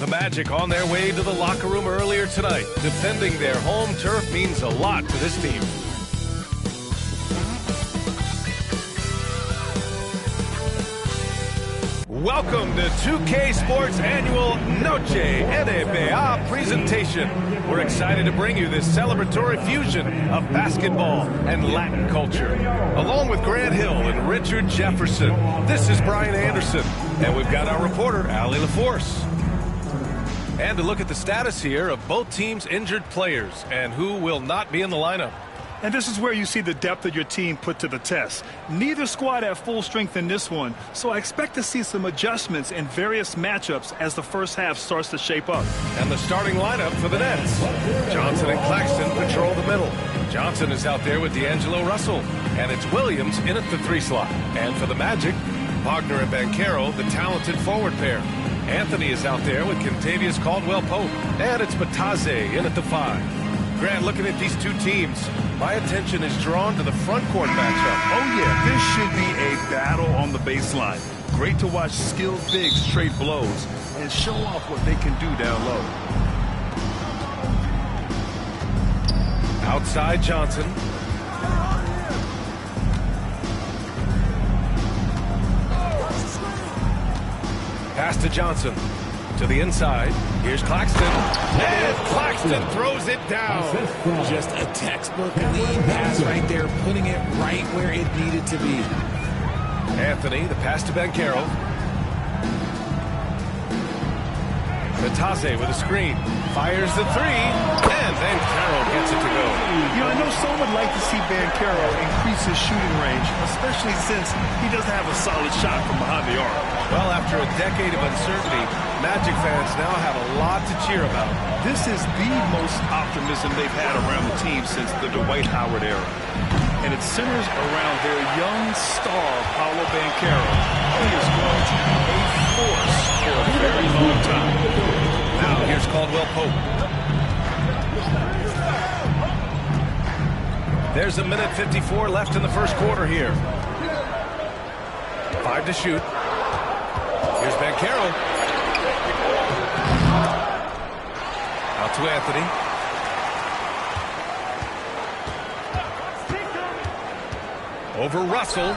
The Magic on their way to the locker room earlier tonight. Defending their home turf means a lot to this team. Welcome to 2K Sports annual Noche NBA presentation. We're excited to bring you this celebratory fusion of basketball and Latin culture. Along with Grant Hill and Richard Jefferson, this is Brian Anderson. And we've got our reporter, Allie LaForce. And to look at the status here of both teams' injured players and who will not be in the lineup. And this is where you see the depth of your team put to the test. Neither squad at full strength in this one, so I expect to see some adjustments in various matchups as the first half starts to shape up. And the starting lineup for the Nets. Johnson and Claxton patrol the middle. Johnson is out there with D'Angelo Russell. And it's Williams in at the 3 slot. And for the Magic, Wagner and Banchero, the talented forward pair. Anthony is out there with Kentavious Caldwell-Pope. And it's Batase in at the 5. Grant, looking at these two teams, my attention is drawn to the front court matchup. Oh, yeah, this should be a battle on the baseline. Great to watch skilled bigs trade blows and show off what they can do down low. Outside Johnson. Pass to Johnson. To the inside. Here's Claxton. And Claxton throws it down. Just a textbook lead pass right there, putting it right where it needed to be. Anthony, the pass to Banchero. Batase with a screen. Fires the 3. And Banchero gets it to go. You know, I know some would like to see Banchero increase his shooting range, especially since he doesn't have a solid shot from behind the arc. Well, after a decade of uncertainty, Magic fans now have a lot to cheer about. This is the most optimism they've had around the team since the Dwight Howard era. And it centers around their young star, Paolo Banchero. He is going to be a force for a very long time. Now here's Caldwell-Pope. There's a minute 54 left in the first quarter here. 5 to shoot. Here's Banchero. Out to Anthony. Over Russell.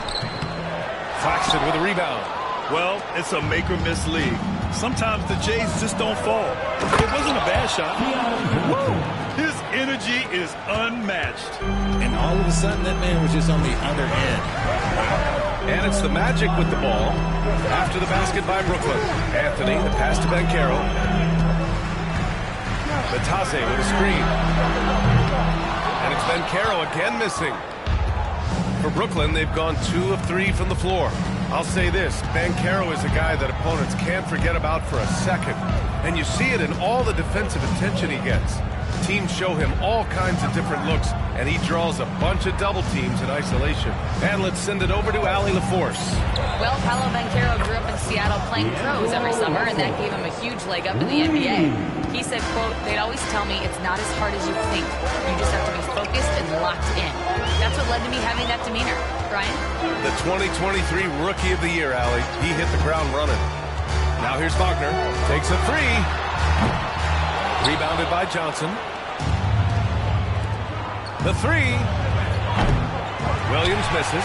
Claxton with a rebound. Well, it's a make-or-miss league. Sometimes the Jays just don't fall. It wasn't a bad shot. Woo! His energy is unmatched. And all of a sudden, that man was just on the other end. And it's the Magic with the ball. After the basket by Brooklyn. Anthony, the pass to Banchero. Batase with a screen. And it's Banchero again missing. For Brooklyn, they've gone 2 of 3 from the floor. I'll say this, Banchero is a guy that opponents can't forget about for a second. And you see it in all the defensive attention he gets. Teams show him all kinds of different looks, and he draws a bunch of double teams in isolation. And let's send it over to Allie LaForce. Well, Paolo Banchero grew up in Seattle playing pros every summer, and that gave him a huge leg up in the NBA. He said, quote, "They'd always tell me it's not as hard as you think. You just have to be focused and locked in." That's what led to me having that demeanor. Brian? The 2023 Rookie of the Year, Allie. He hit the ground running. Now here's Wagner. Takes a 3. Rebounded by Johnson. The 3. Williams misses.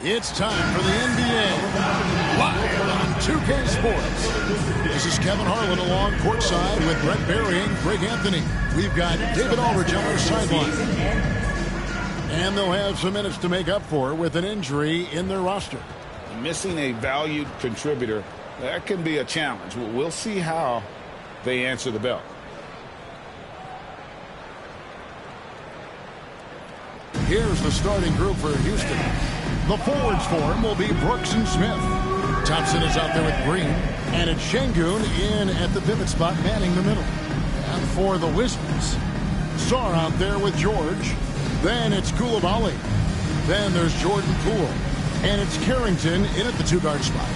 It's time for the NBA, live on 2K Sports. This is Kevin Harlan along courtside with Brent Barry and Greg Anthony. We've got David Aldridge on our sideline. And they'll have some minutes to make up for with an injury in their roster. Missing a valued contributor, that can be a challenge. We'll see how they answer the bell. Here's the starting group for Houston. The forwards for him will be Brooks and Smith. Thompson is out there with Green. And it's Şengün in at the pivot spot, manning the middle. And for the Wizards, Sarr out there with George. Then it's Coulibaly. Then there's Jordan Poole. And it's Carrington in at the two-guard spot.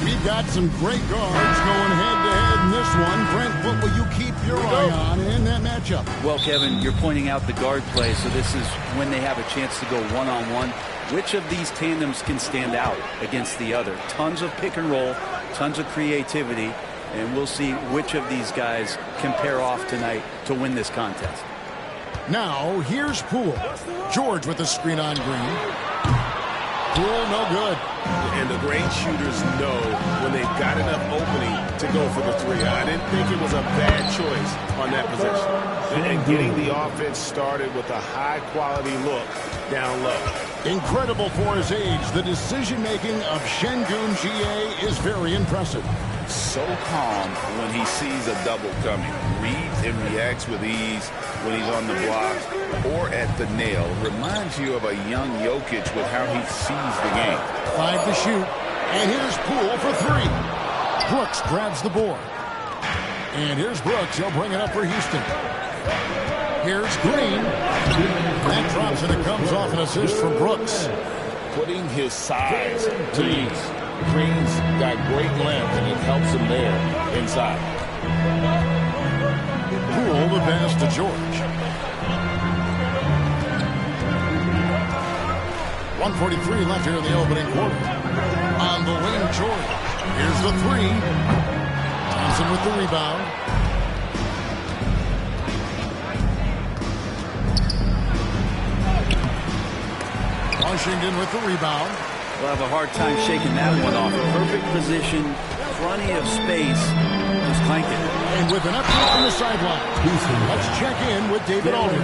We've got some great guards going head-to-head in this one. Brent, what will you keep your eye on in that matchup? Well, Kevin, you're pointing out the guard play, so this is when they have a chance to go one-on-one. Which of these tandems can stand out against the other? Tons of pick and roll, tons of creativity, and we'll see which of these guys can pair off tonight to win this contest. Now, here's Poole. George with the screen on Green. Poole, no good. And the great shooters know when they've got enough opening to go for the three. I didn't think it was a bad choice on that possession. And getting the offense started with a high-quality look down low. Incredible for his age. The decision-making of Şengün GA is very impressive. So calm when he sees a double coming. Reads and reacts with ease when he's on the block or at the nail. Reminds you of a young Jokic with how he sees the game. 5 to shoot. And here's Poole for 3. Brooks grabs the board. And here's Brooks. He'll bring it up for Houston. Here's Green. That drops and it comes off an assist from Brooks. Putting his size to use. Green's got great length and it helps him there inside. Poole the pass to George. 1:43 left here in the opening quarter. On the wing, George. Here's the 3. Thompson with the rebound. Washington with the rebound. We'll have a hard time shaking that one off. Perfect position, plenty of space. Just clank it. And with an update from the sideline, let's check in with David Aldridge.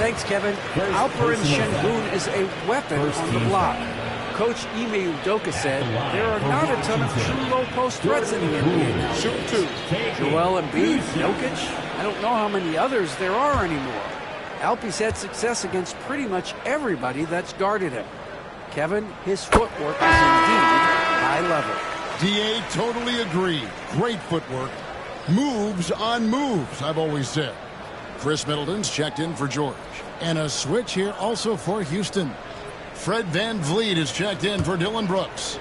Thanks, Kevin. Alperen Şengün is a weapon on the block. Coach Ime Udoka said there are not a ton of true low-post threats in the NBA. Shoot two. Joel Embiid, Jokic. I don't know how many others there are anymore. Alpe's had success against pretty much everybody that's guarded him. Kevin, his footwork is indeed high level. DA totally agree. Great footwork. Moves on moves, I've always said. Chris Middleton's checked in for George. And a switch here also for Houston. Fred VanVleet is checked in for Dillon Brooks.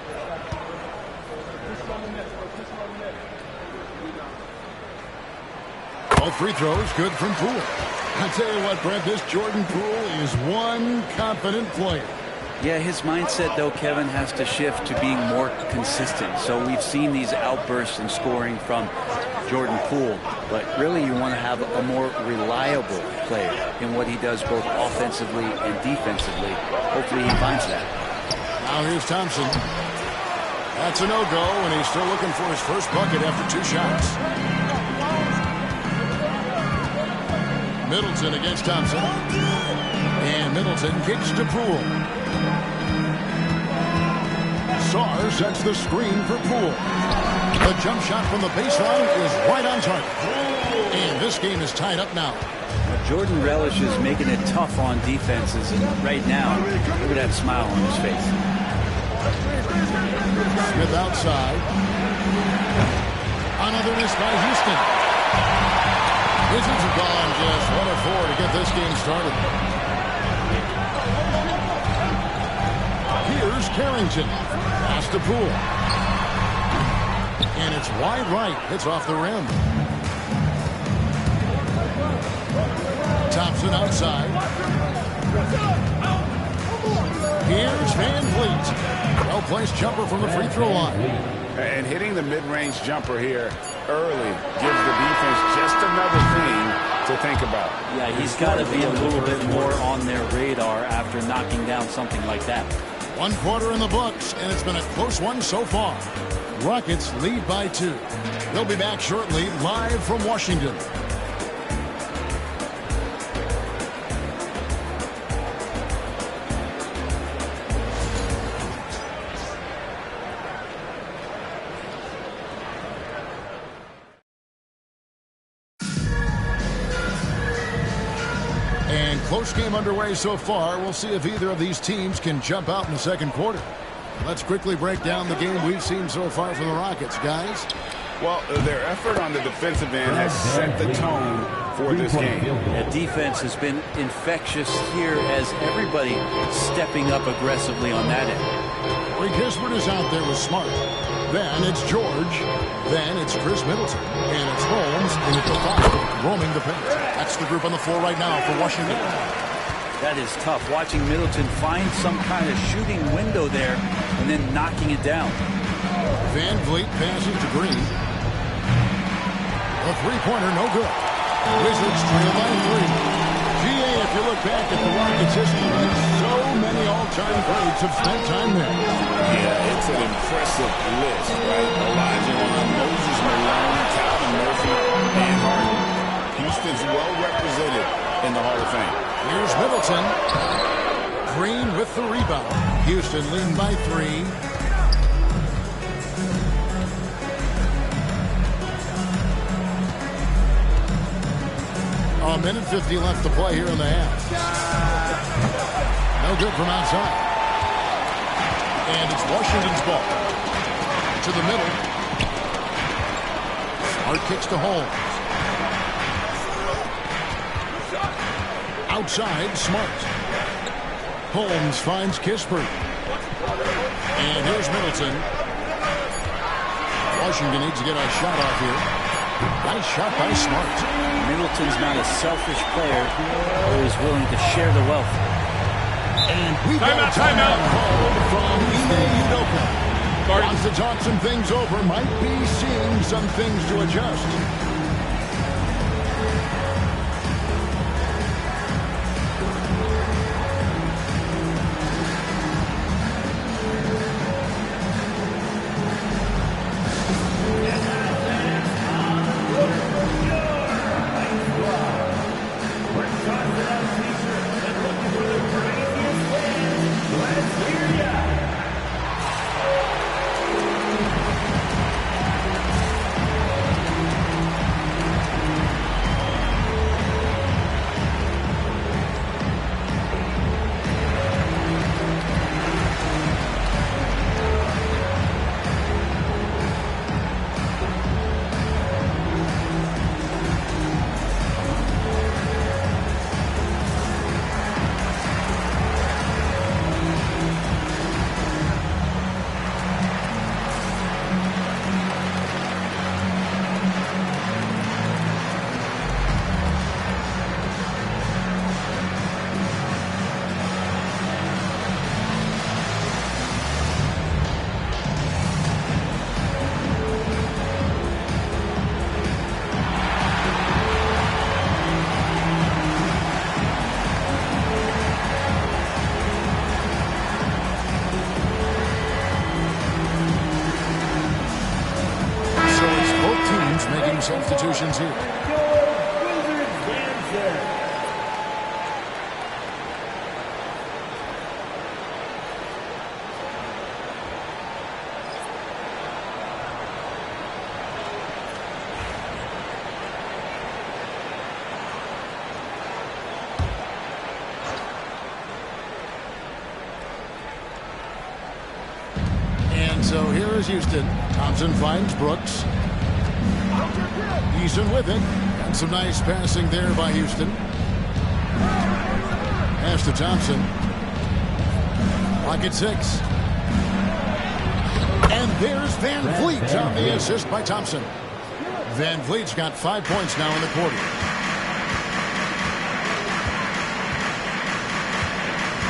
All free throws good from Poole. I tell you what, Brent, this Jordan Poole is one confident player. Yeah, his mindset, though, Kevin, has to shift to being more consistent. So we've seen these outbursts in scoring from Jordan Poole, but really you want to have a more reliable player in what he does both offensively and defensively. Hopefully he finds that. Now here's Thompson. That's a no-go, and he's still looking for his first bucket after 2 shots. Middleton against Thompson. And Middleton kicks to Poole. Sarr sets the screen for Poole. The jump shot from the baseline is right on target. And this game is tied up now. Jordan relishes making it tough on defenses, and right now, look at that smile on his face. Smith outside. Another miss by Houston. Wizards have gone just 1 of 4 to get this game started. Here's Carrington. Pass to Poole. And it's wide right. Hits off the rim. Thompson outside. Here's VanVleet. Well-placed jumper from the free throw line. And hitting the mid-range jumper here early gives the defense just another thing to think about. Yeah, he's got to be a little bit more on their radar after knocking down something like that. One quarter in the books, and it's been a close one so far. Rockets lead by 2. They'll be back shortly, live from Washington. And close game underway so far. We'll see if either of these teams can jump out in the second quarter. Let's quickly break down the game we've seen so far from the Rockets, guys. Well, their effort on the defensive end has set the tone for this game. The defense has been infectious here as everybody stepping up aggressively on that end. Corey Kispert is out there with Smart. Then it's George. Then it's Chris Middleton. And it's Holmes in at the 5, roaming the paint. That's the group on the floor right now for Washington. That is tough, watching Middleton find some kind of shooting window there and then knocking it down. Van Vliet passes to Green. The three-pointer, no good. Wizards trail by 3. GA, if you look back at the Rockets' history, so many all-time greats have spent time there. Yeah, it's an impressive list, right? Olajuwon, Moses Malone, Calvin Murphy, and Harden. Houston's well represented in the Hall of Fame. Here's Middleton. Green with the rebound. Houston leading by 3. A minute 50 left to play here in the half. No good from outside. And it's Washington's ball. To the middle. Smart kicks to Holmes. Outside, Smart. Holmes finds Kispert. And here's Middleton. Washington needs to get a shot off here. Nice shot by Smart. Middleton's not a selfish player who is willing to share the wealth. And we got a timeout called from Ime Udoka. Wants to talk some things over. Might be seeing some things to adjust. Substitutions here. And so here is Houston. Thompson finds Brooks. Eason with it. And some nice passing there by Houston. Pass to Thompson. Clock at 6. And there's Van Vliet on the assist by Thompson. Van Vliet's got 5 points now in the quarter.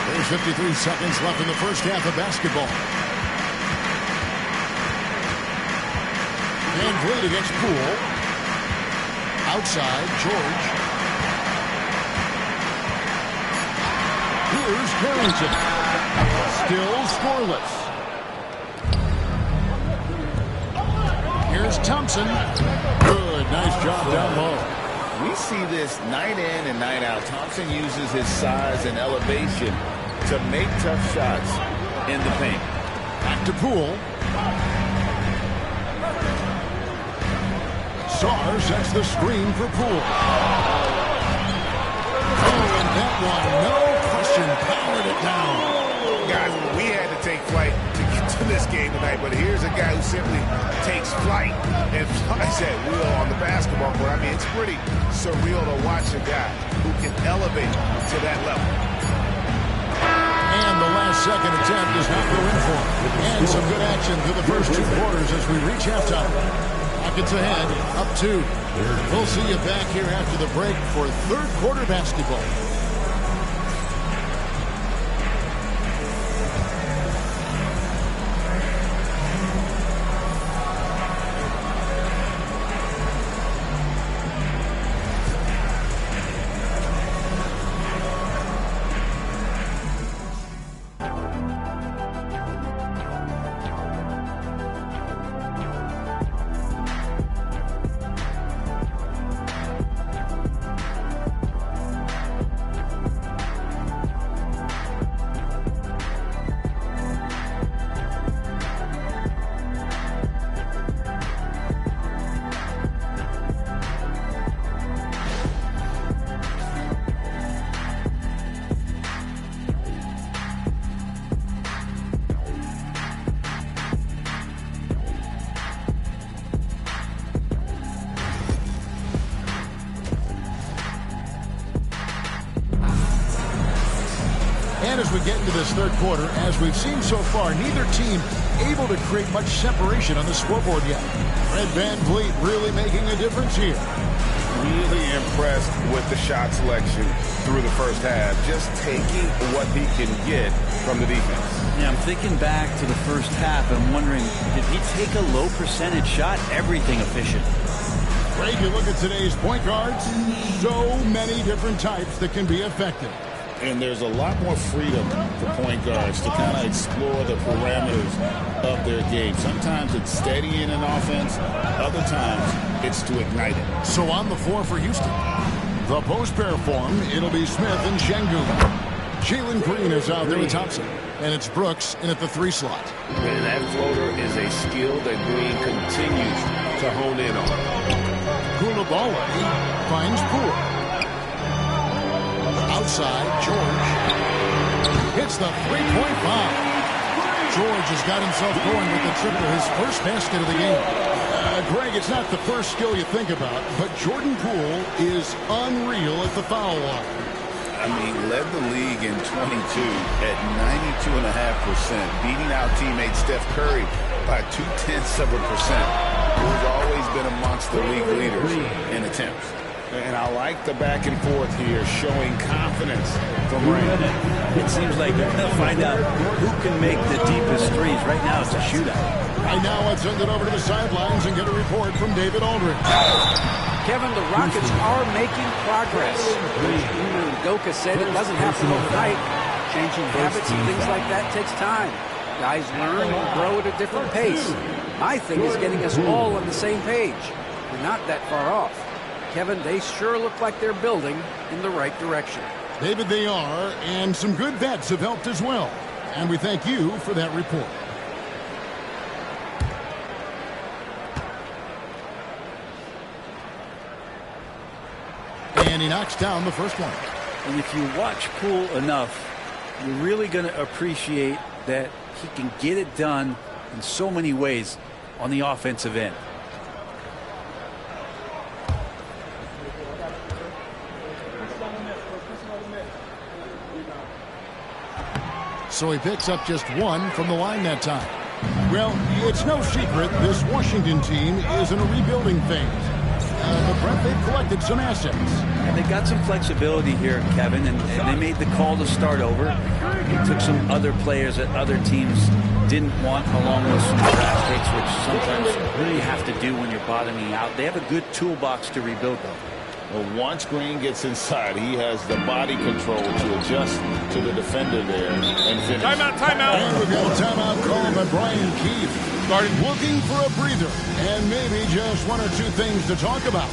There's 53 seconds left in the first half of basketball. Van Vliet against Poole. Outside, George. Here's Carrington. Still scoreless. Here's Thompson. Good, nice job down low. We see this night in and night out. Thompson uses his size and elevation to make tough shots in the paint. Back to Poole. Sarr sets the screen for Poole. Oh, and that one, no question, powered it down. Guys, we had to take flight to get to this game tonight, but here's a guy who simply takes flight and flies at will on the basketball court. I mean, it's pretty surreal to watch a guy who can elevate to that level. And the last second attempt does not go in for him. And some good action through the first 2 quarters as we reach halftime. Rockets ahead, up 2. We'll see you back here after the break for third quarter basketball. And as we get into this third quarter, as we've seen so far, neither team able to create much separation on the scoreboard yet. Fred VanVleet really making a difference here. Really impressed with the shot selection through the first half. Just taking what he can get from the defense. Yeah, I'm thinking back to the first half. I'm wondering, did he take a low percentage shot? Everything efficient. Greg, you look at today's point guards, so many different types that can be effective. And there's a lot more freedom for point guards to kind of explore the parameters of their game. Sometimes it's steadying an offense. Other times it's to ignite it. So on the floor for Houston, the post pair form, it'll be Smith and Şengün. Jalen Green is out there with Thompson. And it's Brooks in at the 3 slot. And that floater is a skill that Green continues to hone in on. Coulibaly finds Poole. Outside, George hits the 3-point bomb. George has got himself going with the triple, his first basket of the game. Greg, it's not the first skill you think about, but Jordan Poole is unreal at the foul line. I mean, led the league in 22 at 92.5%, beating out teammate Steph Curry by 0.2%. Who's always been amongst the league leaders in attempts. And I like the back and forth here, showing confidence from Ray. It seems like they're going to find out who can make the deepest threes. Right now, it's a shootout. Right now, let's send it over to the sidelines and get a report from David Aldridge. Kevin, the Rockets are making progress. Udoka said it doesn't happen overnight. Changing habits and things like that takes time. Guys learn and grow at a different pace. My thing is getting us all on the same page. We're not that far off. Kevin, they sure look like they're building in the right direction. David, they are, and some good vets have helped as well. And we thank you for that report. And he knocks down the first one. And if you watch Poole enough, you're really going to appreciate that he can get it done in so many ways on the offensive end. So he picks up just 1 from the line that time. Well, it's no secret this Washington team is in a rebuilding phase. But Brett, they've collected some assets. And they got some flexibility here, Kevin, and they made the call to start over. They took some other players that other teams didn't want, along with some draft picks, which sometimes you have to do when you're bottoming out. They have a good toolbox to rebuild, though. Well, once Green gets inside, he has the body control to adjust to the defender there and finish. Timeout, timeout. And we've got a timeout called by Brian Keefe. Looking for a breather and maybe just one or two things to talk about.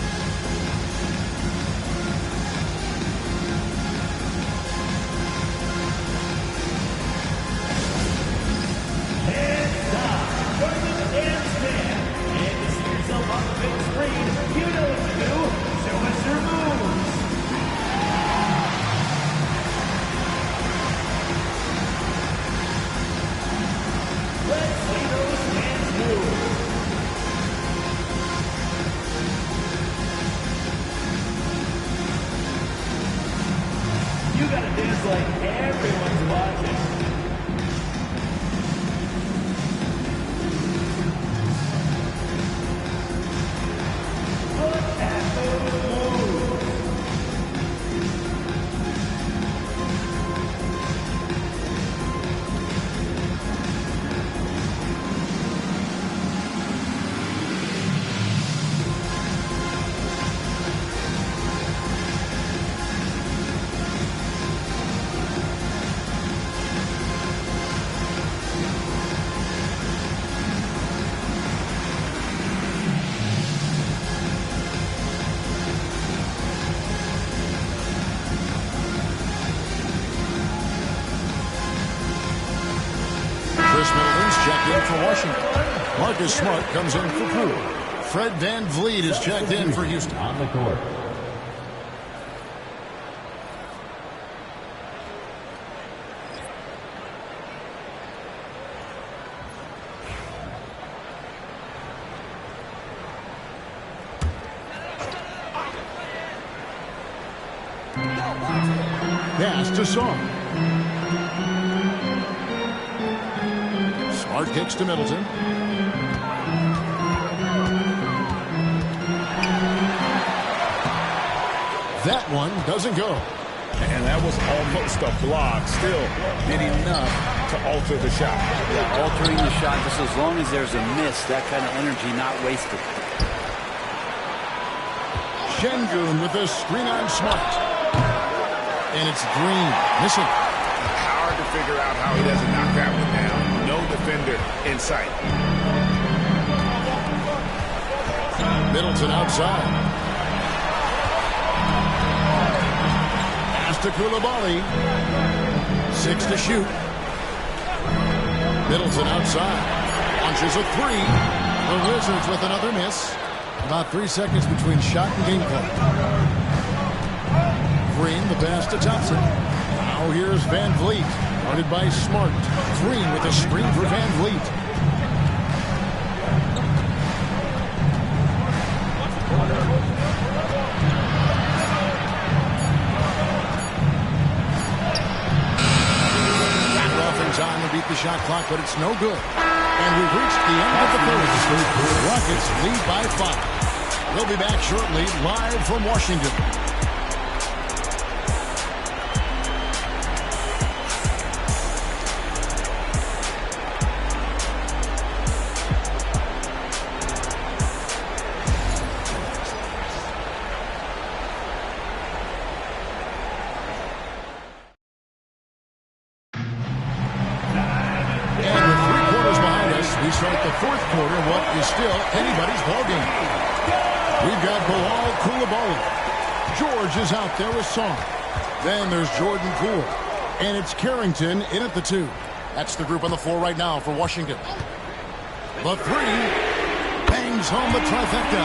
Chris Middleton's checked in for Washington. Marcus Smart comes in for Poole. Fred VanVleet is checked in for Houston. On the court. Pass to Song. Smart kicks to Middleton. That one doesn't go. And that was almost a block. Still did enough to alter the shot. Yeah, altering the shot just as long as there's a miss, that kind of energy not wasted. Şengün with a screen on Smart. And it's Green missing. Hard to figure out how he doesn't knock that one down. No defender in sight. Middleton outside. Pass to Coulibaly. 6 to shoot. Middleton outside. Launches a three. The Wizards with another miss. About 3 seconds between shot and game clock. Green, the pass to Thompson. Now here's VanVleet. Guarded by Smart. Green with a screen for VanVleet. Got it off in time to beat the shot clock, but it's no good. And we've reached the end of the first. Rockets lead by 5. We'll be back shortly, live from Washington. We start the fourth quarter, what is still anybody's ballgame. We've got Bilal Coulibaly. George is out there with Song. Then there's Jordan Poole. And it's Carrington in at the 2. That's the group on the floor right now for Washington. The 3 bangs home the trifecta.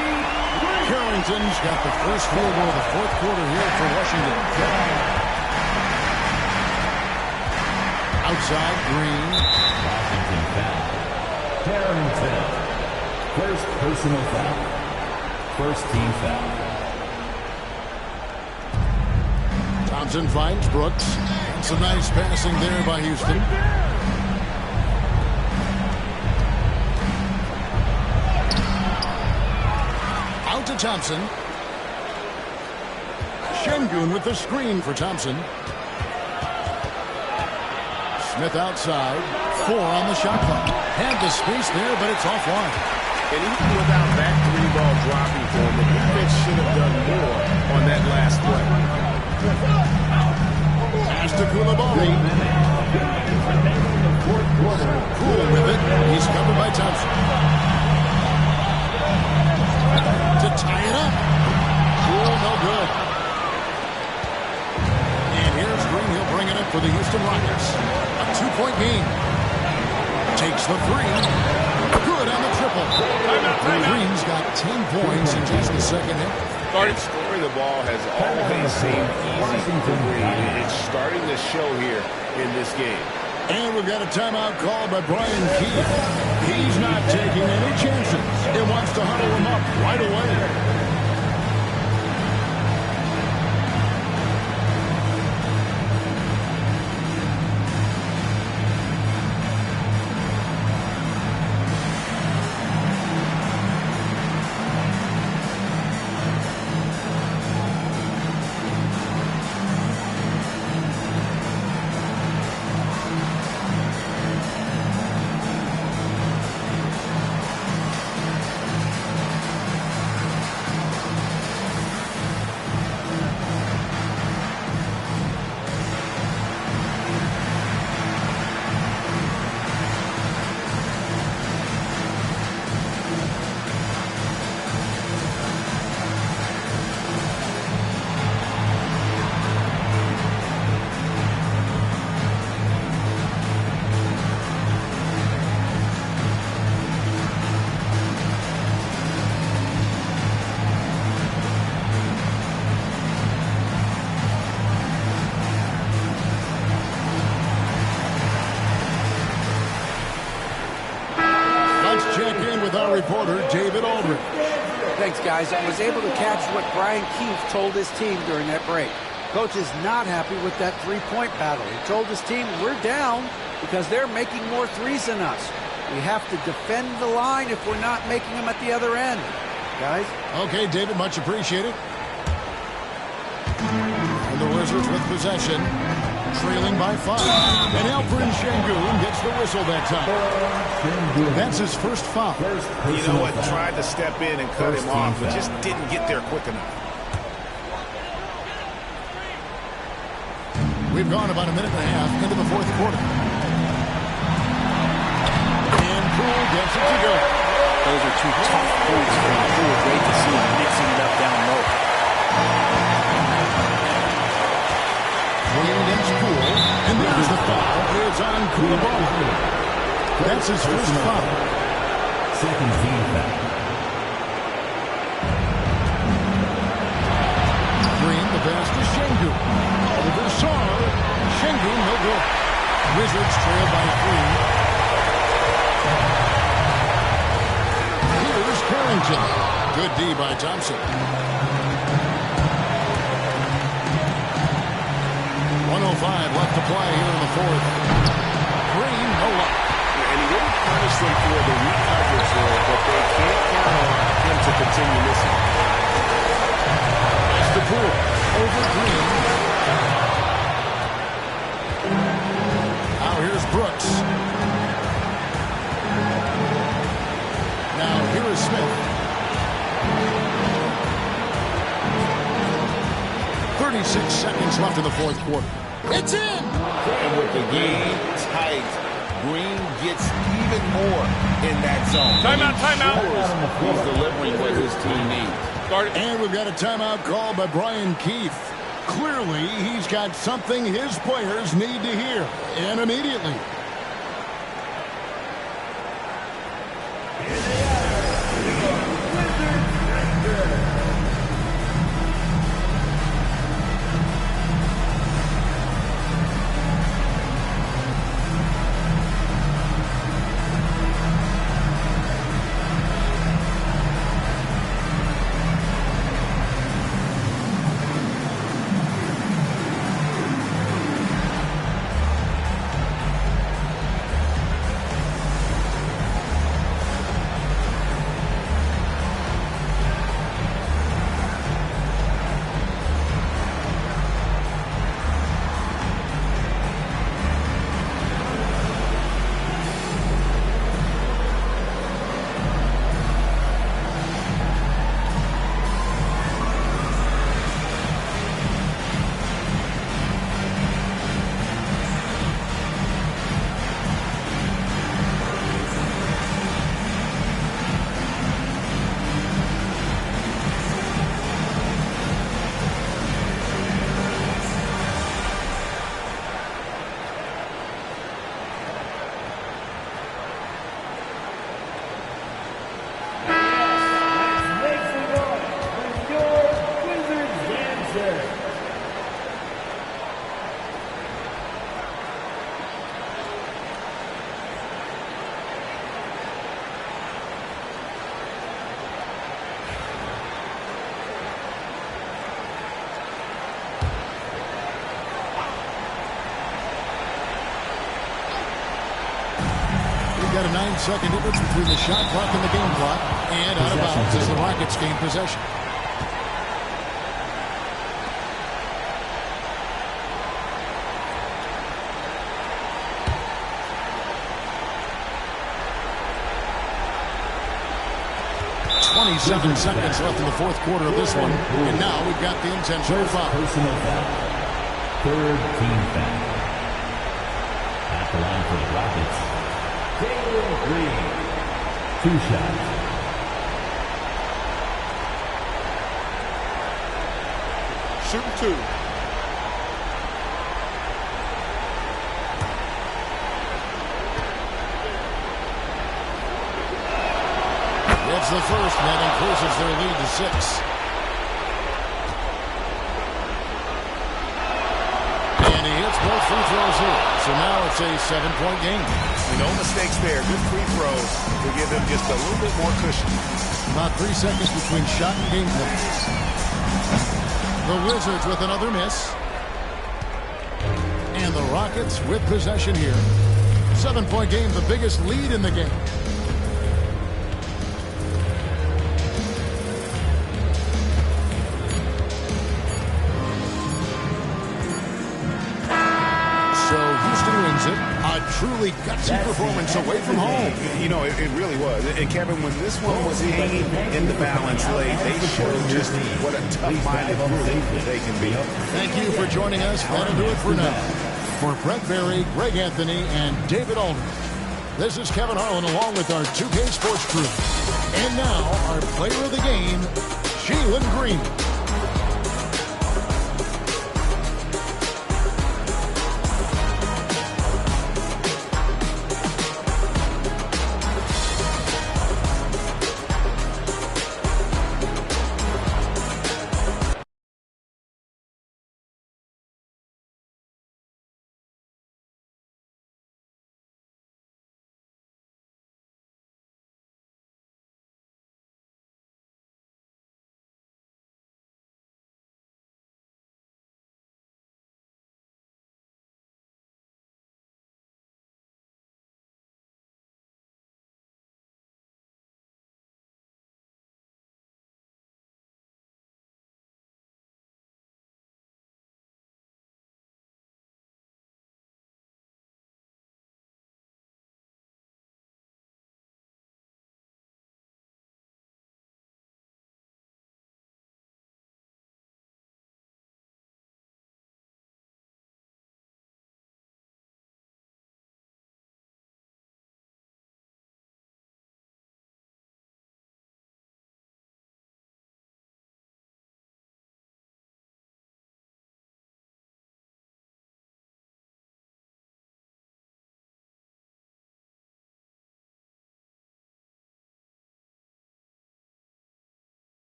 Carrington's got the first field goal of the fourth quarter here for Washington. Outside, Green. Washington foul. Carrington. First personal foul. First team foul. Thompson finds Brooks. Some nice passing there by Houston. Out to Thompson. Şengün with the screen for Thompson. Smith outside. 4 on the shot clock. Had the space there, but it's offline. And even without that 3-ball dropping for him, the defense should have done more on that Coulibaly. Poole with it. He's covered by Thompson. To tie it up. Poole, no good. And here's Green. He'll bring it up for the Houston Rockets. A 2-point game. Takes the three. Good on the triple. Green's got 10 points in just the second half. And scoring the ball has always seemed easy for Green. It's starting to show here in this game. And we've got a timeout called by Brian Keefe. He's not taking any chances. He wants to huddle him up right away. Reporter David Aldridge. Thanks, guys. I was able to catch what Brian Keefe told his team during that break. Coach is not happy with that three-point battle. He told his team, we're down because they're making more threes than us. We have to defend the line if we're not making them at the other end. Guys? Okay, David, much appreciated. And the Wizards with possession, trailing by 5. And Alperen Sengun gets the whistle that time. That's his first foul. You know what? Tried to step in and cut him off, but just didn't get there quick enough. We've gone about a minute and a half into the fourth quarter. And Poole gets it to go. Those are two tough points for Poole. Great to see him mixing it up down low. Green against Poole, and there's the foul. It's on Coulibaly. That's his first foul. Second team foul. Green, the pass to Sengun. Over Sarr. Sengun, no good. Wizards trail by 3. Here's Carrington. Good D by Thompson. 1:05 left to play here in the fourth. Green, no luck. And he wouldn't punish them for the weak coverage there, but they can't count on him to continue missing. That's the Poole. Over Green. Now here's Brooks. Now here is Smith. 36 seconds left in the fourth quarter. It's in! And with the game tight, Green gets even more in that zone. Timeout. He's delivering what his team needs. And we've got a timeout called by Brian Keefe. Clearly, he's got something his players need to hear, and immediately. about a 9-second difference between the shot clock and the game clock. And out of bounds as the Rockets gain possession. Seconds left in the fourth quarter of this one. And now we've got the intentional foul. Personal foul. Third team foul. At the line for the Rockets, Jalen Green. 2 shots. Shooting 2. It's the first, and that increases their lead to 6. And he hits both free throws here. So now it's a 7-point game. No mistakes there. Good free throws to give them just a little bit more cushion. About 3 seconds between shot and game point. The Wizards with another miss. And the Rockets with possession here. 7-point game, the biggest lead in the game. A truly gutsy performance away from home. You know, it really was. And Kevin, when this one was hanging in the balance late, they showed just what a tough-minded group they can be. Thank you for joining us. That'll do it for now. For Brent Barry, Greg Anthony, and David Aldridge, this is Kevin Harlan along with our 2K Sports crew. And now, our player of the game, Jalen Green.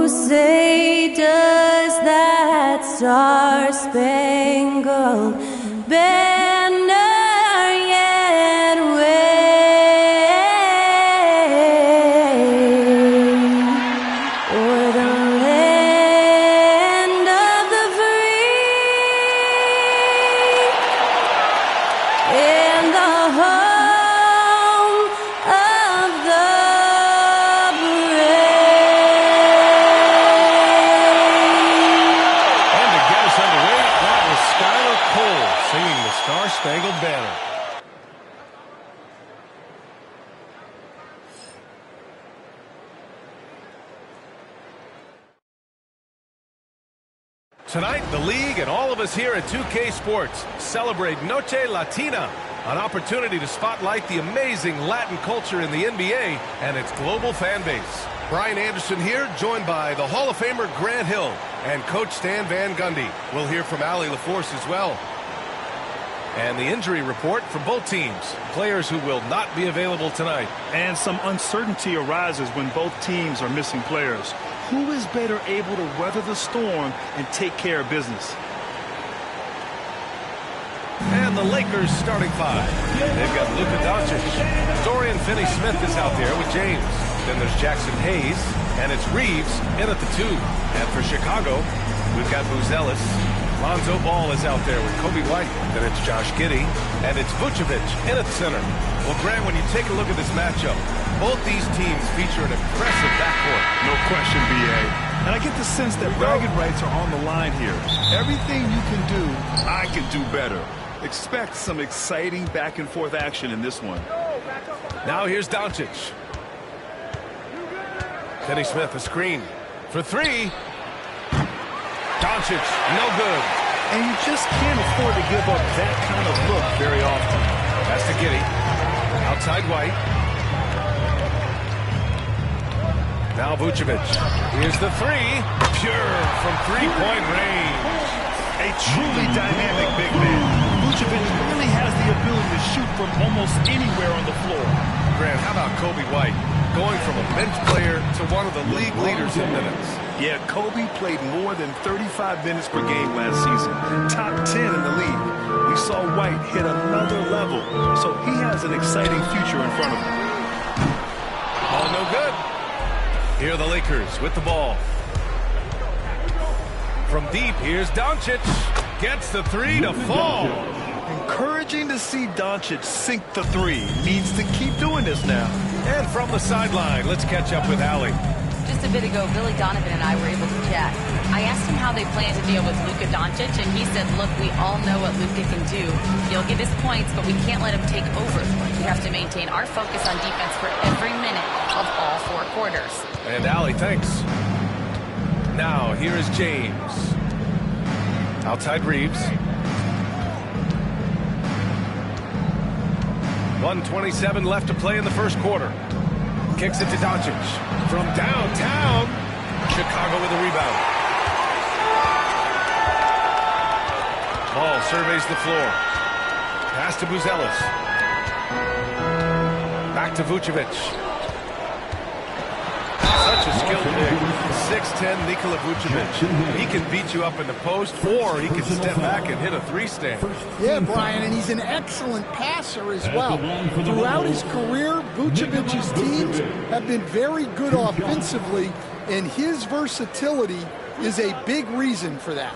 say does that star-spangled banner yet wave o'er the land of the free and the home of the singing the Star-Spangled Banner. Tonight, the league and all of us here at 2K Sports celebrate Noche Latina, an opportunity to spotlight the amazing Latin culture in the NBA and its global fan base. Brian Anderson here, joined by the Hall of Famer Grant Hill and Coach Stan Van Gundy. We'll hear from Allie LaForce as well. And the injury report for both teams. Players who will not be available tonight. And some uncertainty arises when both teams are missing players. Who is better able to weather the storm and take care of business? And the Lakers starting five. They've got Luka Doncic. Dorian Finney-Smith is out there with James. Then there's Jackson Hayes. And it's Reeves in at the 2. And for Chicago, we've got Buzelis. Lonzo Ball is out there with Kobe White. Then it's Josh Giddey. And it's Vucevic in at center. Well, Grant, when you take a look at this matchup, both these teams feature an impressive backcourt. No question, B.A. And I get the sense that bragging rights are on the line here. Everything you can do, I can do better. Expect some exciting back-and-forth action in this one. Now here's Doncic. Finney-Smith, a screen for 3. Doncic, no good. And you just can't afford to give up that kind of look very often. That's to Giddey. Outside White. Now Vucevic. Here's the 3. Pure from three-point range. A truly dynamic big man. Vucevic really has the ability to shoot from almost anywhere on the floor. Grant, how about Kobe White? Going from a bench player to one of the league leaders in minutes. Yeah, Kobe played more than 35 minutes per game last season. Top 10 in the league. We saw White hit another level, so he has an exciting future in front of him. Ball no good. Here are the Lakers with the ball. From deep, here's Doncic. Gets the 3 to fall. Encouraging to see Doncic sink the 3. Needs to keep doing this now. And from the sideline, let's catch up with Allie. Just a bit ago, Billy Donovan and I were able to chat. I asked him how they plan to deal with Luka Doncic, and he said, look, we all know what Luka can do. He'll get his points, but we can't let him take over. We have to maintain our focus on defense for every minute of all 4 quarters. And Allie, thanks. Now, here is James. Outside Reeves. 1:27 left to play in the first quarter. Kicks it to Doncic. From downtown, Chicago with a rebound. Ball surveys the floor. Pass to Buzelis. Back to Vucevic. Such a skilled big. 6'10" Nikola Vucevic. He can beat you up in the post, or he can step back and hit a 3-stand. Yeah, Brian, and he's an excellent passer as well. Throughout his career, Vucevic's teams have been very good offensively, and his versatility is a big reason for that.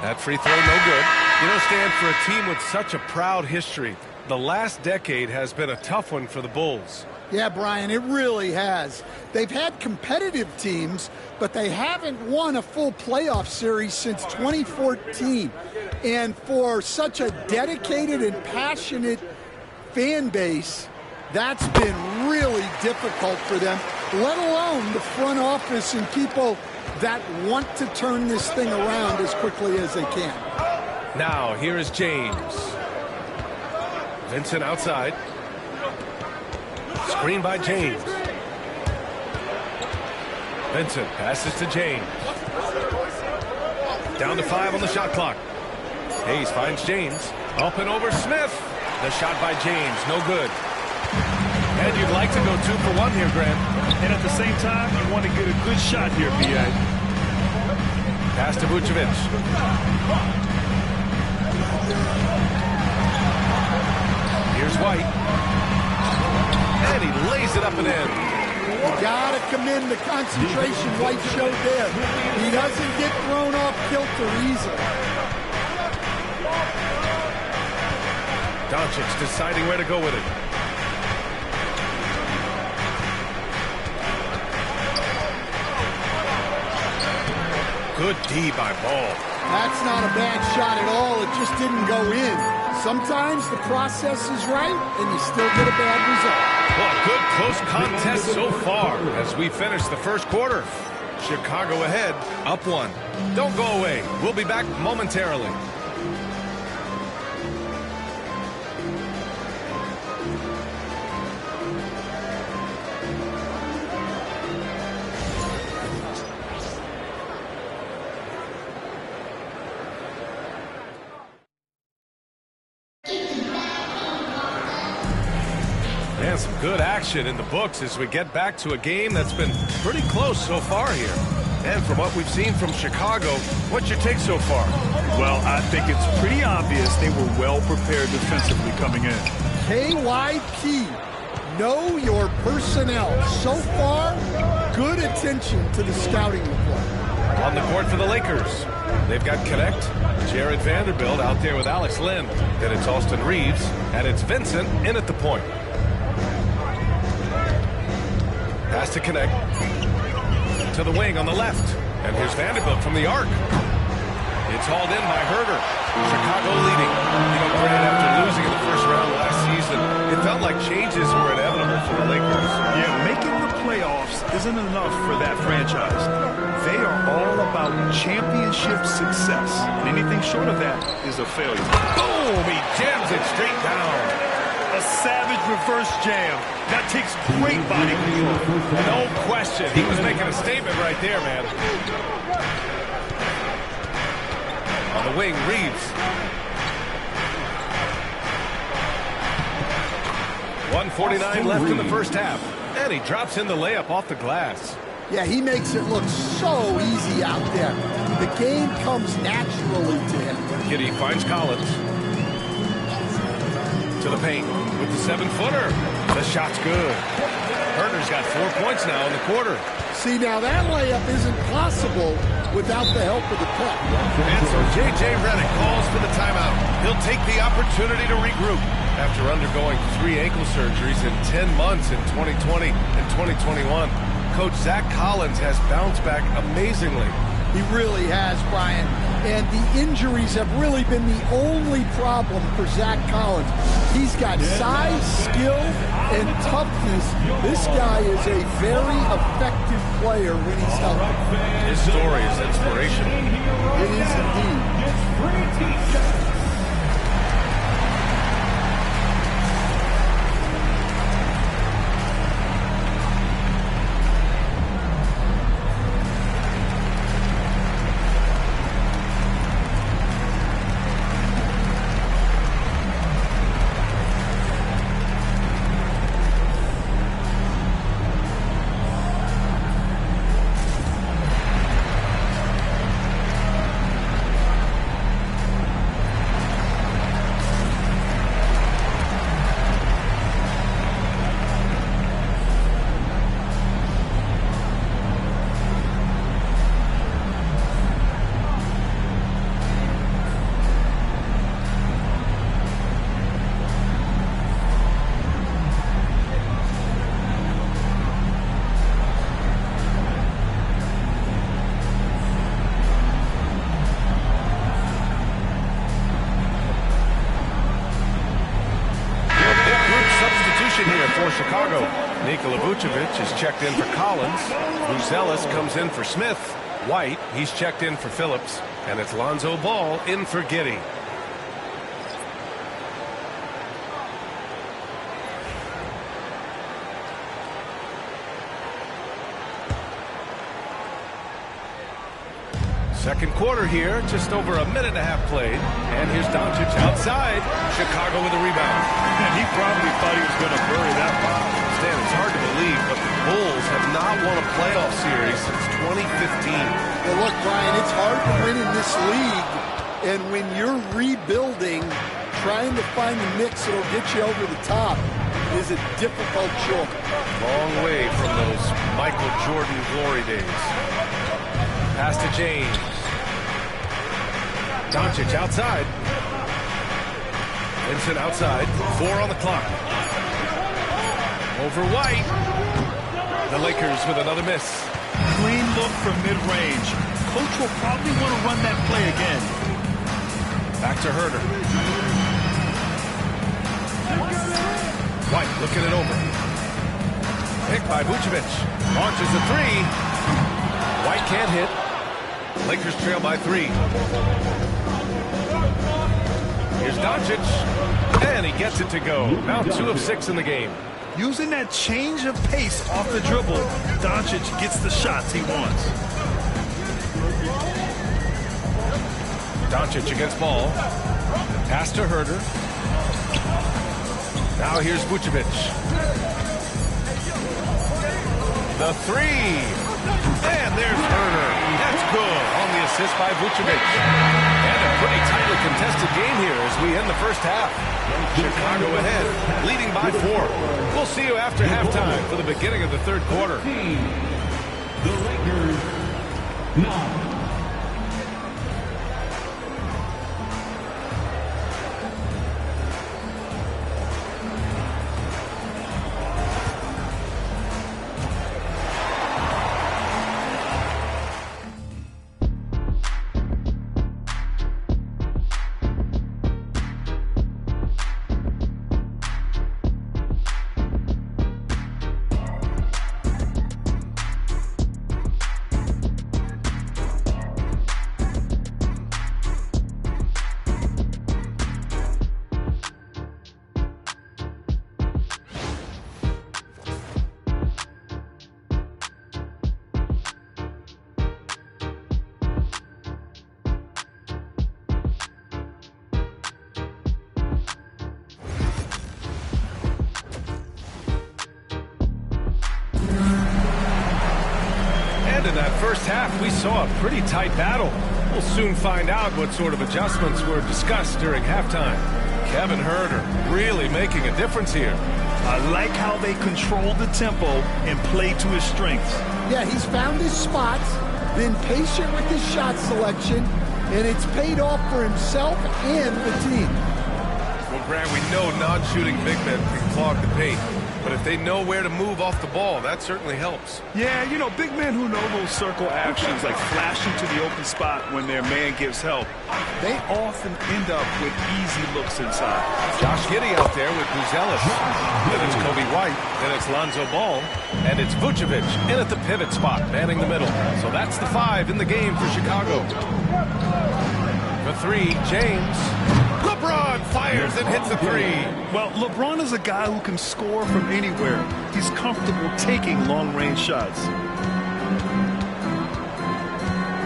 That free throw, no good. You know, Stan, for a team with such a proud history, the last decade has been a tough one for the Bulls. Yeah, Brian, it really has. They've had competitive teams, but they haven't won a full playoff series since 2014. And for such a dedicated and passionate fan base, that's been really difficult for them, let alone the front office and people that want to turn this thing around as quickly as they can. Now, here is James. Vincent outside. Screen by James. Vincent passes to James. Down to 5 on the shot clock. Hayes finds James. Up and over Smith. The shot by James, no good. And you'd like to go 2 for 1 here, Grant. And at the same time, you want to get a good shot here, B.A. Pass to Vucevic. Here's White. And he lays it up and in. You gotta commend the concentration White showed there. He doesn't get thrown off kilter easily. Doncic deciding where to go with it. Good D by Ball. That's not a bad shot at all. It just didn't go in. Sometimes the process is right, and you still get a bad result. Well, a good close contest so far as we finish the first quarter. Chicago ahead, up 1. Don't go away. We'll be back momentarily. And some good action in the books as we get back to a game that's been pretty close so far here. And from what we've seen from Chicago, what's your take so far? Well, I think it's pretty obvious they were well prepared defensively coming in. KYP, know your personnel. So far, good attention to the scouting report. On the court for the Lakers, they've got Connect, Jared Vanderbilt out there with Alex Len. Then it's Austin Reeves, and it's Vincent in at the point. Pass to Connect. To the wing on the left. And here's Vanderbilt from the arc. It's hauled in by Herter. Chicago leading. You know, Grant, after losing in the first round last season, it felt like changes were inevitable for the Lakers. Yeah, making the playoffs isn't enough for that franchise. They are all about championship success. And anything short of that is a failure. Boom! He jams it straight down. A savage reverse jam. That takes great body control. No question. He was making a statement right there, man. On the wing, Reeves. 1:49 left in the first half. And he drops in the layup off the glass. Yeah, he makes it look so easy out there. The game comes naturally to him. Giddey finds Collins. To the paint with the 7-footer. The shot's good. Herter's got 4 points now in the quarter. See, now that layup isn't possible without the help of the pep. And so J.J. Redick calls for the timeout. He'll take the opportunity to regroup after undergoing 3 ankle surgeries in 10 months in 2020 and 2021. Coach Zach Collins has bounced back amazingly. He really has, Brian. And the injuries have really been the only problem for Zach Collins. He's got size, skill, and toughness. This guy is a very effective player when he's healthy. His story is inspirational. It is indeed. For Chicago, Nikola Vucevic is checked in for Collins. Bruce Ellis comes in for Smith. White, he's checked in for Phillips. And it's Lonzo Ball in for Giddey. Second quarter here, just over a minute and a half played. And here's Doncic outside. Chicago with a rebound. And he probably thought he was going to bury that ball. Stan, it's hard to believe, but the Bulls have not won a playoff series since 2015. Well, look, Brian, it's hard to win in this league. And when you're rebuilding, trying to find the mix that'll get you over the top is a difficult chore. Long way from those Michael Jordan glory days. Pass to James. Doncic outside. Vincent outside. 4 on the clock. Over White. The Lakers with another miss. Clean look from mid-range. Coach will probably want to run that play again. Back to Herter. White looking it over. Picked by Vucevic. Launches a 3. White can't hit. Lakers trail by 3. Here's Doncic. And he gets it to go. Now 2 of 6 in the game. Using that change of pace off the dribble, Doncic gets the shots he wants. Doncic against ball. Pass to Herter. Now here's Vucevic. The 3. And there's Herter. That's good on the assist by Vucevic. And a pretty tightly contested game here as we end the first half. Chicago ahead, leading by 4. We'll see you after halftime for the beginning of the third quarter. The Lakers 9. In that first half, we saw a pretty tight battle. We'll soon find out what sort of adjustments were discussed during halftime. Kevin Herter really making a difference here. I like how they control the tempo and play to his strengths. Yeah, he's found his spots, been patient with his shot selection, and it's paid off for himself and the team. Well, Grant, we know non-shooting big men can clog the paint. But if they know where to move off the ball, that certainly helps. Yeah, you know, big men who know those circle actions, like flashing to the open spot when their man gives help, they often end up with easy looks inside. Josh Giddey out there with Buzelis. Then it's Kobe White. Then it's Lonzo Ball. And it's Vucevic in at the pivot spot, manning the middle. So that's the 5 in the game for Chicago. For 3, James. LeBron fires and hits a 3. Well, LeBron is a guy who can score from anywhere. He's comfortable taking long-range shots.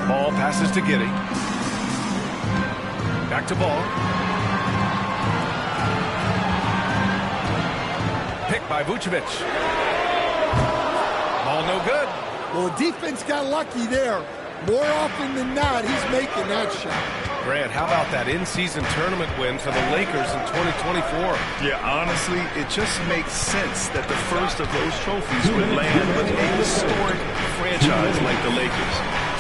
Ball passes to Giddey. Back to Ball. Picked by Vucevic. Ball no good. Well, the defense got lucky there. More often than not, he's making that shot. Grant, how about that in-season tournament win for the Lakers in 2024? Yeah, honestly, it just makes sense that the first of those trophies would land with a historic franchise like the Lakers.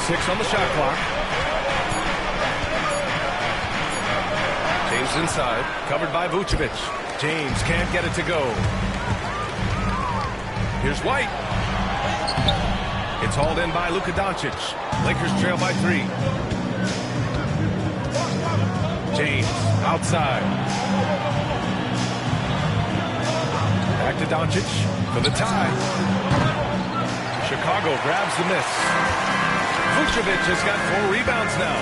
6 on the shot clock. James inside, covered by Vucevic. James can't get it to go. Here's White. It's hauled in by Luka Doncic. Lakers trail by 3. James outside. Back to Doncic for the tie. Chicago grabs the miss. Vucevic has got 4 rebounds now.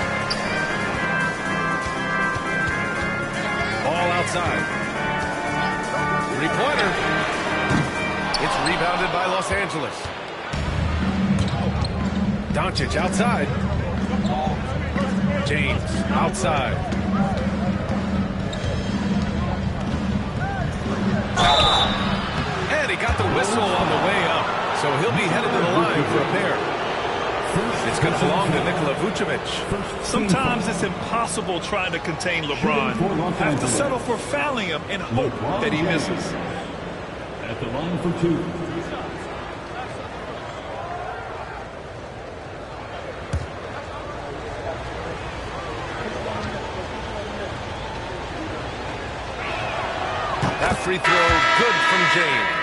Ball outside. 3-pointer. It's rebounded by Los Angeles. Doncic outside. James outside. And he got the whistle on the way up, so he'll be headed to the line for a pair. It's going to belong to Nikola Vucevic. Sometimes it's impossible trying to contain LeBron. Have to settle for fouling him and hope that he misses. At the line for two. That free throw good from James.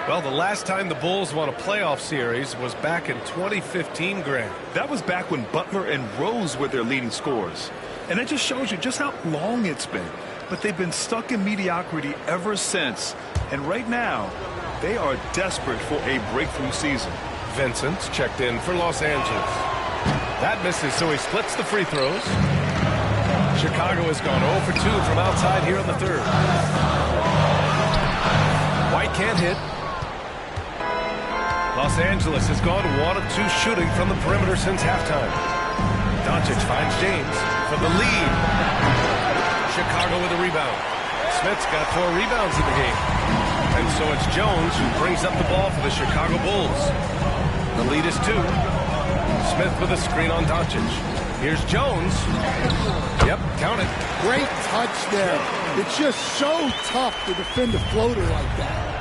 Well, the last time the Bulls won a playoff series was back in 2015, Grant. That was back when Butler and Rose were their leading scorers. And it just shows you just how long it's been. But they've been stuck in mediocrity ever since. And right now, they are desperate for a breakthrough season. Vincent's checked in for Los Angeles. That misses, so he splits the free throws. Chicago has gone 0 for 2 from outside here in the third. White can't hit. Los Angeles has gone 1 of 2 shooting from the perimeter since halftime. Doncic finds James for the lead. Chicago with a rebound. Smith's got 4 rebounds in the game. And so it's Jones who brings up the ball for the Chicago Bulls. The lead is 2. Smith with a screen on Doncic. Here's Jones. Yep, count it. Great touch there. It's just so tough to defend a floater like that.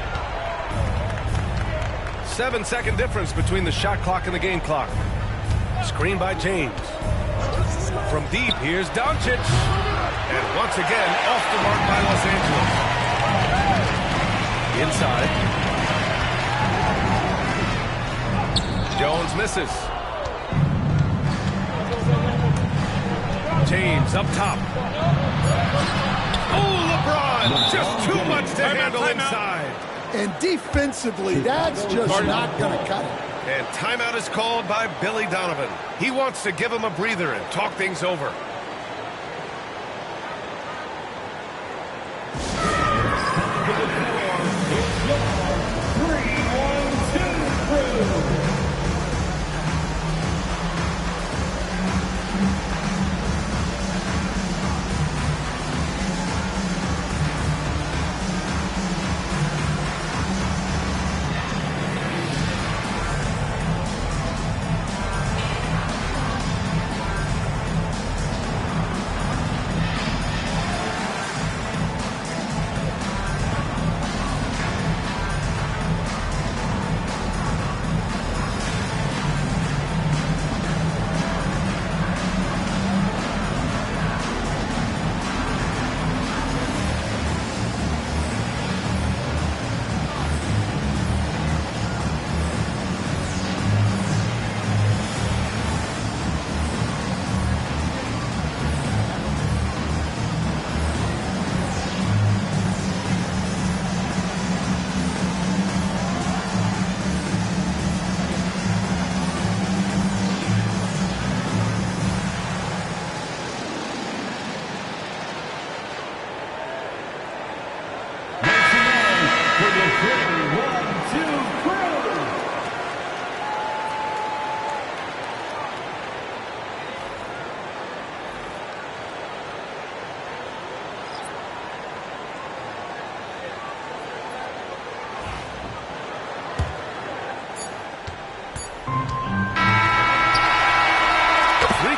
7-second difference between the shot clock and the game clock. Screen by James. From deep, here's Doncic. And once again, off the mark by Los Angeles. Inside. Jones misses. James up top. Oh, LeBron! Just too much to handle inside. And defensively, that's just not going to cut it. And timeout is called by Billy Donovan. He wants to give him a breather and talk things over.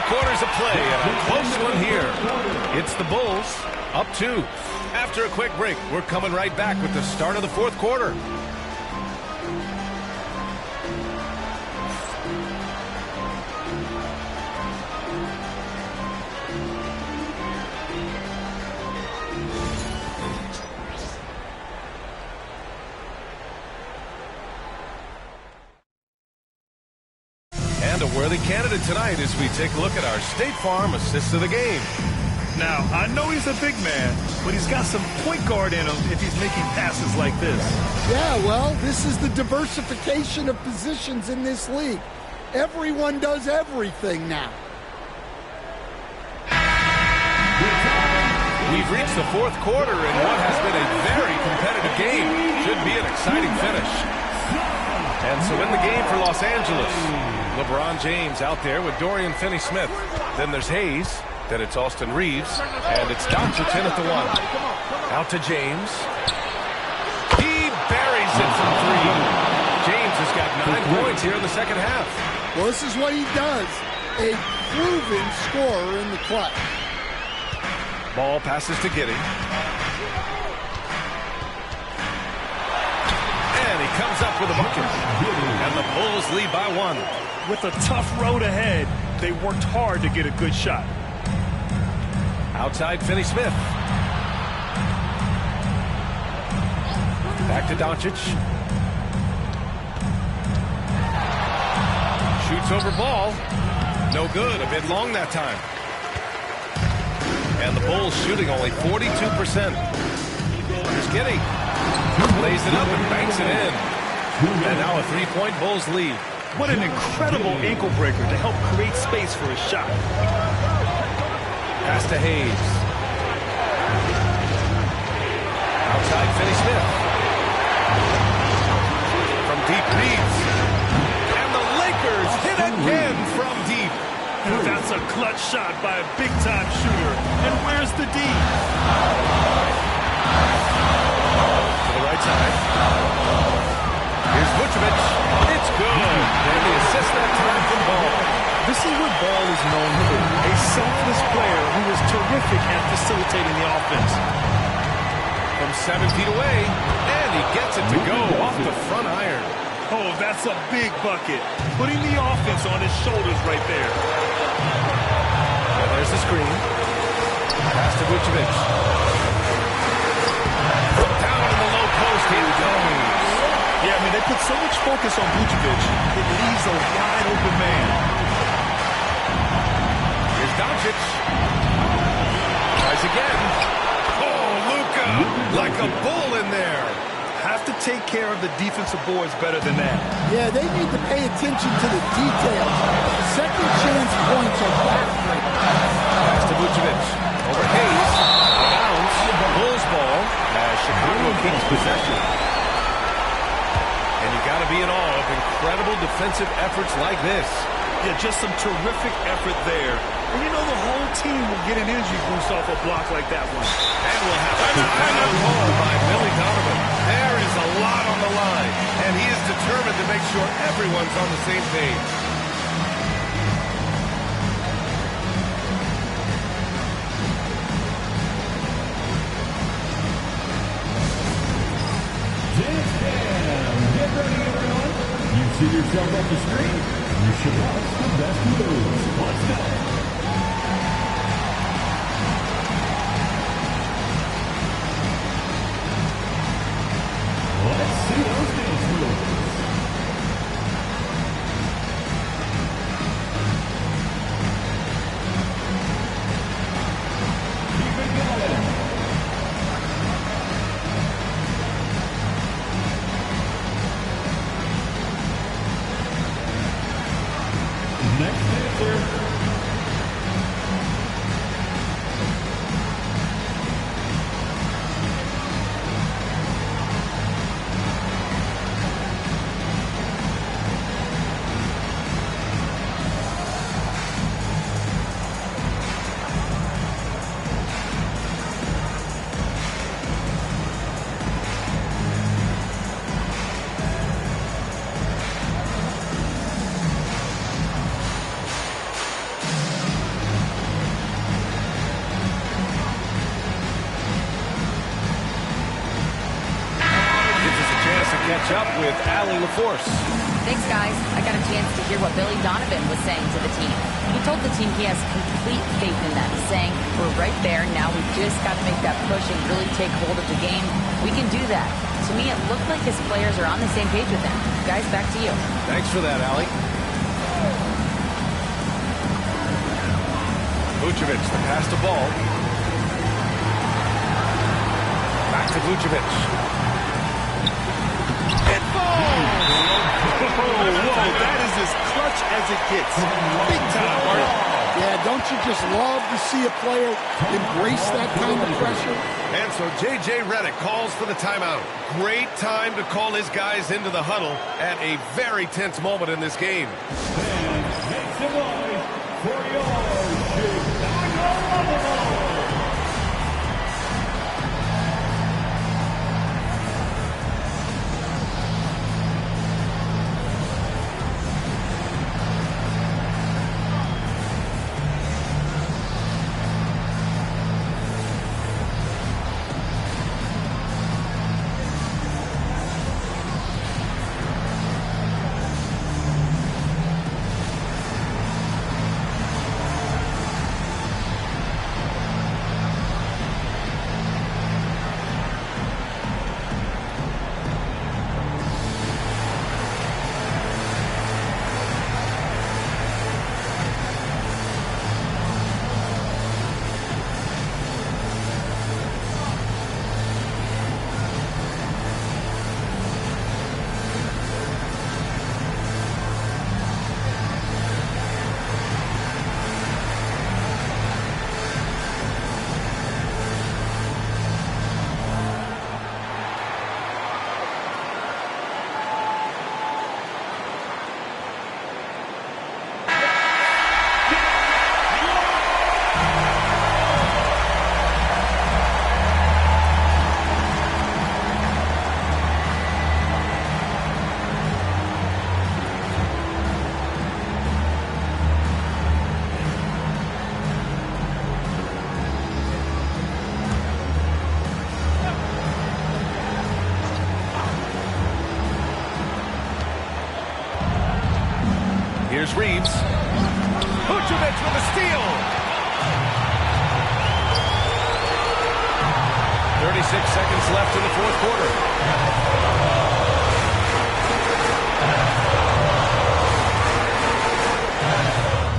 Quarters of play and a close one here. It's the Bulls up 2. After a quick break, we're coming right back with the start of the fourth quarter. A worthy candidate tonight as we take a look at our State Farm assist of the game. Now, I know he's a big man, but he's got some point guard in him if he's making passes like this. Yeah, well, this is the diversification of positions in this league. Everyone does everything now. We've reached the fourth quarter in what has been a very competitive game. Should be an exciting finish. And so in the game for Los Angeles, LeBron James out there with Dorian Finney-Smith. Then there's Hayes. Then it's Austin Reeves, and it's Doncic in at the 1. Out to James. He buries it from 3. James has got 9 points here in the second half. Well, this is what he does. A proven scorer in the clutch. Ball passes to Giddey. And he comes up with a bucket. And the Bulls lead by 1. With a tough road ahead, they worked hard to get a good shot. Outside Finney-Smith. Back to Doncic. Shoots over ball. No good. A bit long that time. And the Bulls shooting only 42%. Here's Giddey. Lays it up and banks it in. And now a 3-point Bulls lead. What an incredible ankle breaker to help create space for a shot. Pass to Hayes. Outside Finney-Smith. From deep Reeves. And the Lakers hit again from deep. That's a clutch shot by a big-time shooter. And where's the D? To the right side. Here's Vucevic. It's good. And the assist that time from Ball. This is what Ball is known for. A selfless player who is terrific at facilitating the offense. From 7 feet away. And he gets it to go off the front iron. Oh, that's a big bucket. Putting the offense on his shoulders right there. And there's the screen. Pass to Vucevic. Down in the low post. He goes. Yeah, I mean, they put so much focus on Vucevic, it leaves a wide open man. Here's Doncic. Tries again. Oh, Luka, like a bull in there. Have to take care of the defensive boards better than that. Yeah, they need to pay attention to the details. Second chance points are backbreaking. Pass to Vucevic. Over Hayes. Bounce. Bulls ball as Chicago keeps possession. And you got to be in awe of incredible defensive efforts like this. Yeah, just some terrific effort there. And you know the whole team will get an energy boost off a block like that one. And we'll have a timeout call by Billy Donovan. There is a lot on the line, and he is determined to make sure everyone's on the same page. Get ready, everyone. You see yourself up the street? You should watch the best moves. Let's go. Let's see those dance moves. Keep it going. Next answer. Catch up with Allie LaForce. Thanks, guys. I got a chance to hear what Billy Donovan was saying to the team. He told the team he has complete faith in them, saying, we're right there, now we've just got to make that push and really take hold of the game. We can do that. To me, it looked like his players are on the same page with him. Guys, back to you. Thanks for that, Allie. Vucevic, the pass to Ball. Back to Vucevic. It falls! Whoa, that is as clutch as it gets. Big time, Art. Yeah, don't you just love to see a player embrace that kind of pressure? And so J.J. Redick calls for the timeout. Great time to call his guys into the huddle at a very tense moment in this game. And makes it wide for your Chicago Here's Reeves. Vucevic with a steal. 36 seconds left in the fourth quarter.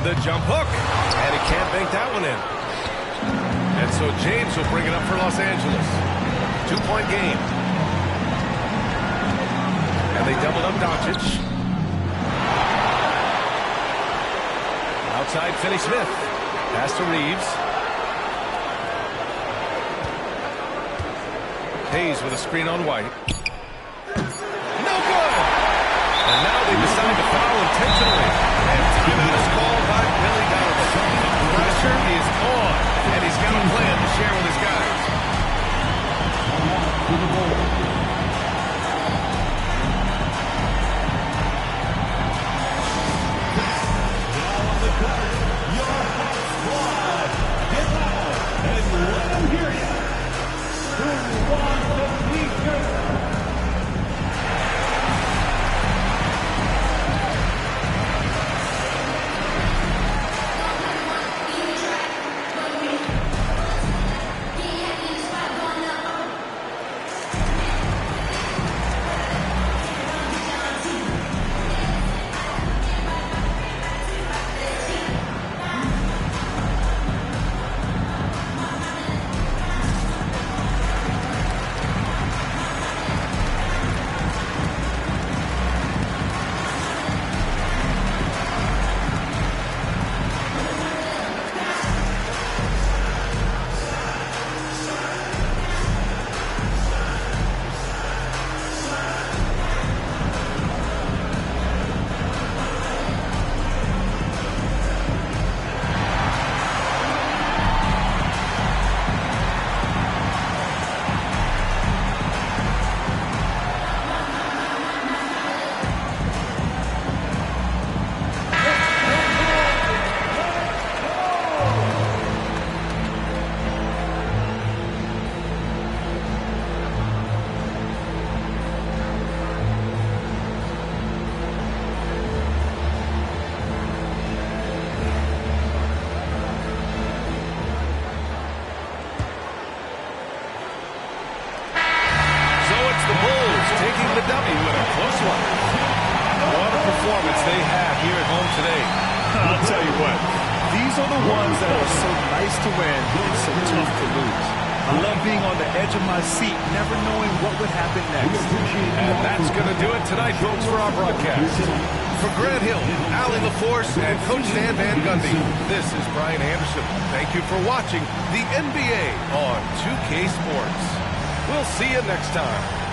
The jump hook. And he can't bank that one in. And so James will bring it up for Los Angeles. 2-point game. And they doubled up Doncic. Outside Finney Smith. Pass to Reeves. Hayes with a screen on White. No good! And now they decide to foul intentionally. And timeout is called by Billy Donovan. Pressure is on. And he's got a plan to share with his guys. I'll tell you what, these are the ones that are so nice to win and so tough to lose. I love being on the edge of my seat, never knowing what would happen next. And that's going to do it tonight, folks, for our broadcast. For Grant Hill, Allie LaForce, and Coach Dan Van Gundy, this is Brian Anderson. Thank you for watching the NBA on 2K Sports. We'll see you next time.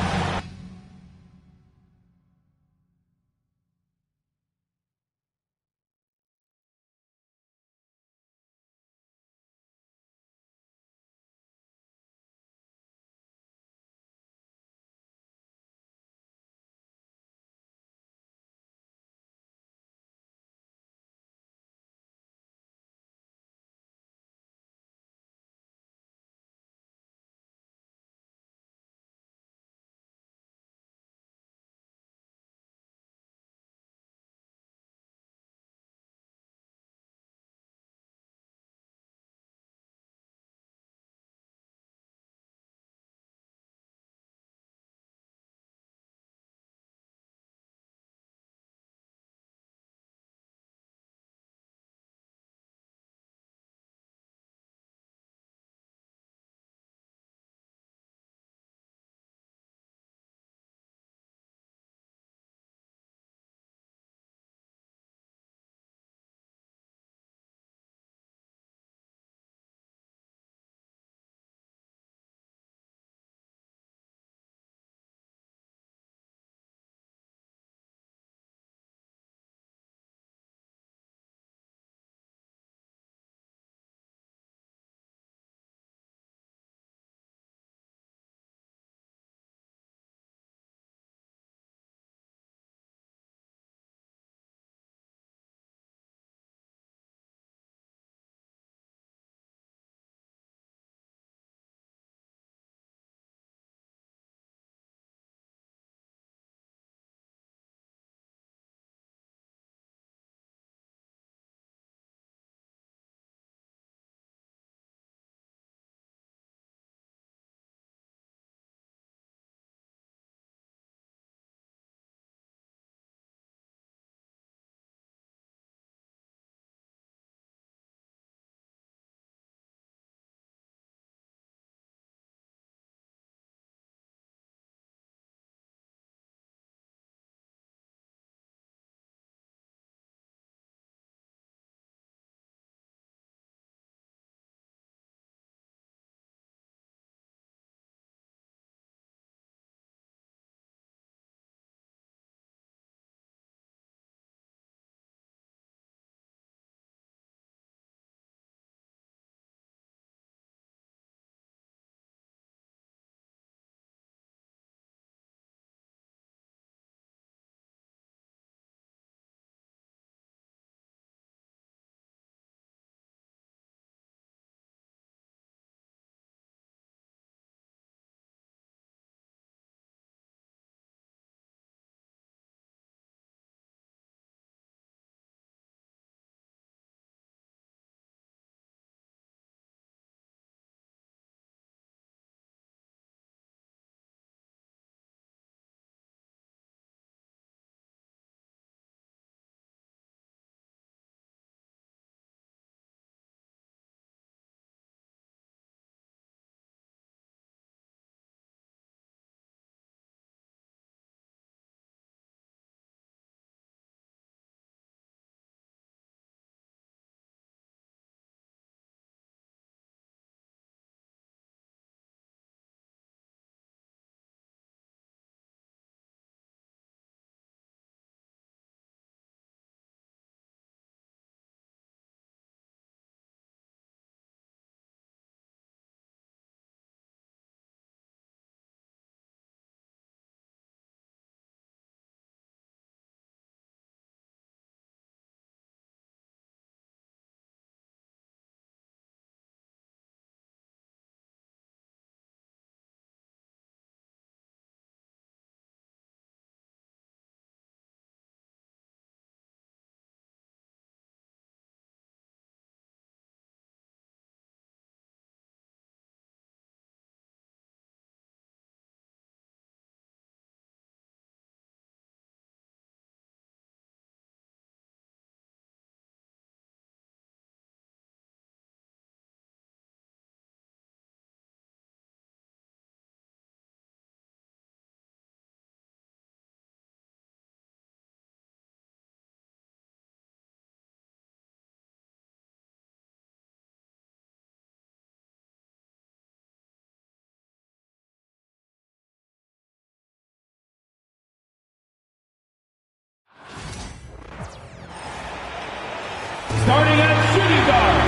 starting at shooting guard,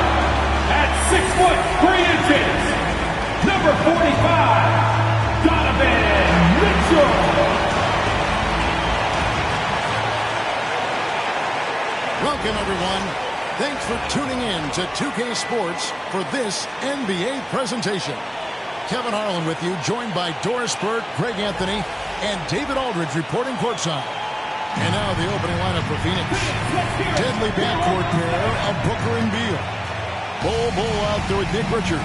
at 6 foot 3 inches, number 45, Donovan Mitchell. Welcome, everyone. Thanks for tuning in to 2K Sports for this NBA presentation. Kevin Harlan with you, joined by Doris Burke, Greg Anthony, and David Aldridge reporting courtside. And now the opening lineup for Phoenix. Deadly backcourt pair of Booker and Beal. Bull out there with Nick Richards.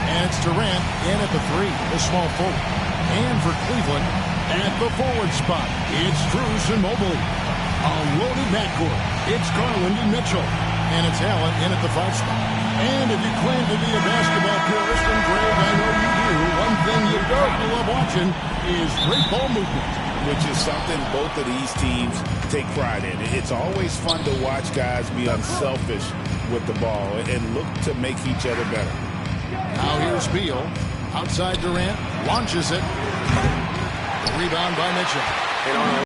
And it's Durant in at the 3, the small forward. And for Cleveland, at the forward spot, it's Strus and Mobley. A loaded backcourt. It's Garland and Mitchell. And it's Allen in at the 5 spot. And if you claim to be a basketball purist, and Greg, I know you do, one thing you gotta love watching is great ball movement. Which is something both of these teams take pride in. It's always fun to watch guys be unselfish with the ball and look to make each other better. Now here's Beal. Outside Durant. Launches it. The rebound by Mitchell.